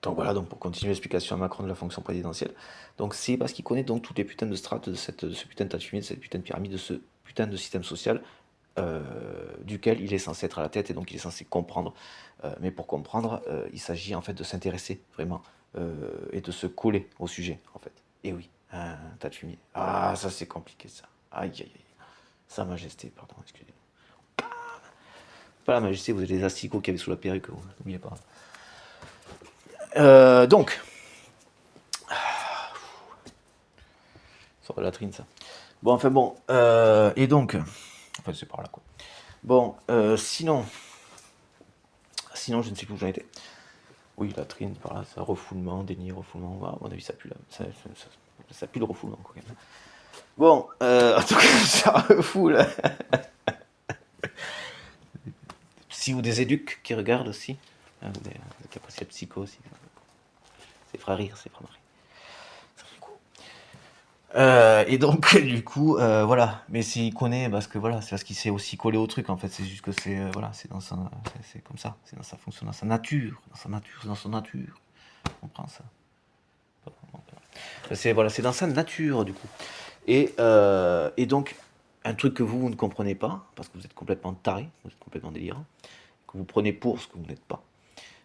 Donc voilà, donc pour continuer l'explication à Macron de la fonction présidentielle, donc c'est parce qu'il connaît donc toutes les putains de strates de ce putain de tas de fumée, de cette putain de pyramide, de ce putain de système social euh, duquel il est censé être à la tête et donc il est censé comprendre. Mais pour comprendre, il s'agit en fait de s'intéresser vraiment et de se coller au sujet en fait. Et oui, un tas de fumier. Ah, ça c'est compliqué ça. Aïe aïe aïe. Sa Majesté, pardon, excusez-moi. Pas la Majesté, vous êtes les asticots qu'il y avait sous la perruque, n'oubliez pas. Donc, sur la latrine ça. Bon, enfin bon, et donc, enfin c'est par là quoi. Bon, sinon, je ne sais plus où j'en étais. Oui, latrine, par là, ça, refoulement, déni, refoulement, à mon avis ça pue là, ça pue le refoulement quoi. Quand même. Bon, en tout cas, ça refoule. Si ou des éduques qui regardent aussi, hein, des capacités psycho aussi. C'est fera rire, c'est fera marrer. Et donc, du coup, voilà. Mais s'il connaît, parce que voilà, c'est parce qu'il s'est aussi collé au truc, en fait. C'est juste que c'est, voilà, c'est dans sa, c'est comme ça. C'est dans sa fonction, dans sa nature. Dans sa nature, c'est dans son nature. On comprend ça. C'est, voilà, c'est dans sa nature, du coup. Et donc, un truc que vous ne comprenez pas, parce que vous êtes complètement taré, vous êtes complètement délirant, que vous prenez pour ce que vous n'êtes pas.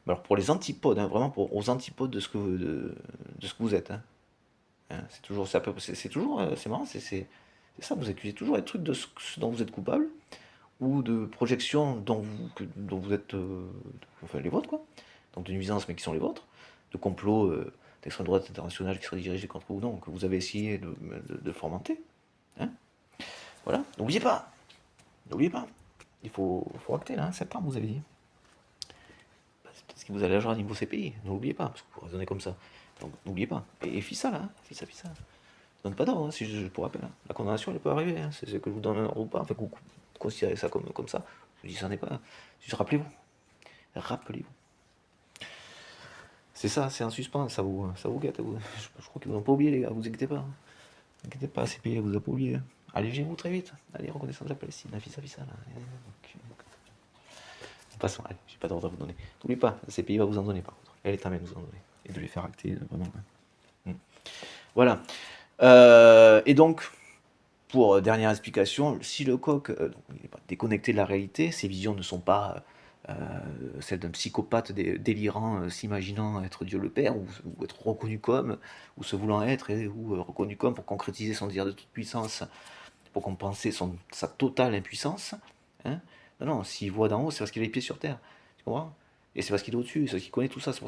Mais alors, pour les antipodes, hein, vraiment aux antipodes de ce que de ce que vous êtes, hein. Hein, c'est toujours, c'est toujours, c'est marrant, c'est ça, vous accusez toujours les trucs de ce dont vous êtes coupable, ou de projections dont vous êtes, enfin les vôtres, quoi. Donc de nuisances, mais qui sont les vôtres, de complots d'extrême droite internationale qui seraient dirigés contre vous ou non, que vous avez essayé de fomenter. Hein, voilà, n'oubliez pas, faut acter, là, en septembre, vous avez dit. C'est parce que vous allez agir à niveau CPI, n'oubliez pas, parce que vous raisonnez comme ça. Donc n'oubliez pas, et fis ça, là, hein, fis ça. Donne pas d'ordre, hein, si je vous rappelle. Hein. La condamnation, elle peut arriver. Hein. C'est que je vous donne un ordre ou pas. Enfin, que vous considérez ça comme ça. Je vous dis, ça n'est pas. Juste rappelez-vous. Rappelez-vous. C'est ça, c'est un suspens. Ça vous guette. Je crois qu'ils vous ont pas oublié, les gars. Vous inquiétez pas. Hein. Vous inquiétez pas, CPI, vous a pas oublié. Hein. Allégez-vous très vite. Allez, reconnaissance de la Palestine. Fissa, là. Passons, allez, j'ai pas d'ordre à vous donner. N'oubliez pas, la CPI va vous en donner par contre. Elle est à même de vous en donner. Et de les faire acter, vraiment. Voilà. Et donc, pour dernière explication, si le coq il n'est pas déconnecté de la réalité, ses visions ne sont pas celles d'un psychopathe délirant, s'imaginant être Dieu le Père, ou être reconnu comme, ou se voulant être, ou reconnu comme pour concrétiser son désir de toute puissance, pour compenser sa totale impuissance. Hein. Non, s'il voit d'en haut, c'est parce qu'il a les pieds sur terre. Tu comprends? Et c'est parce qu'il est au-dessus, c'est parce qu'il connaît tout ça. C'est pour